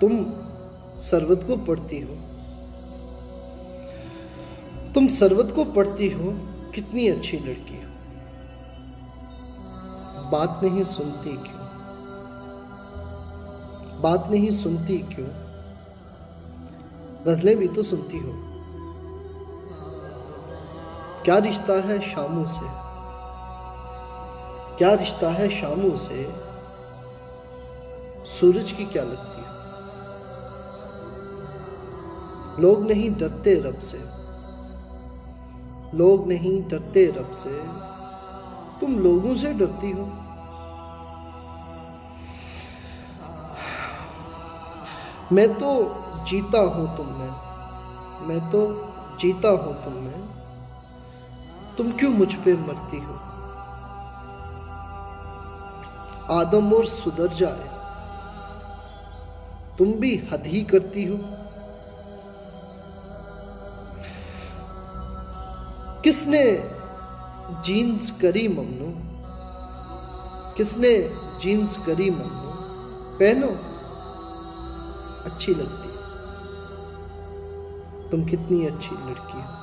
तुम सरवत को पढ़ती हो, तुम सरवत को पढ़ती हो, कितनी अच्छी लड़की हो। बात नहीं सुनती क्यों, बात नहीं सुनती क्यों, गजलें भी तो सुनती हो। क्या रिश्ता है शामों से, क्या रिश्ता है शामों से, सूरज की क्या लगती हो। लोग नहीं डरते रब से, लोग नहीं डरते रब से, तुम लोगों से डरती हो। मैं तो जीता हूं तुम में, मैं तो जीता हूं तुम में, तुम क्यों मुझ पे मरती हो। आदम और सुधर जाए, तुम भी हद ही करती हो। किसने जीन्स करी ममनू, किसने जीन्स करी ममनू, पहनो अच्छी लगती है, तुम कितनी अच्छी लड़की हो।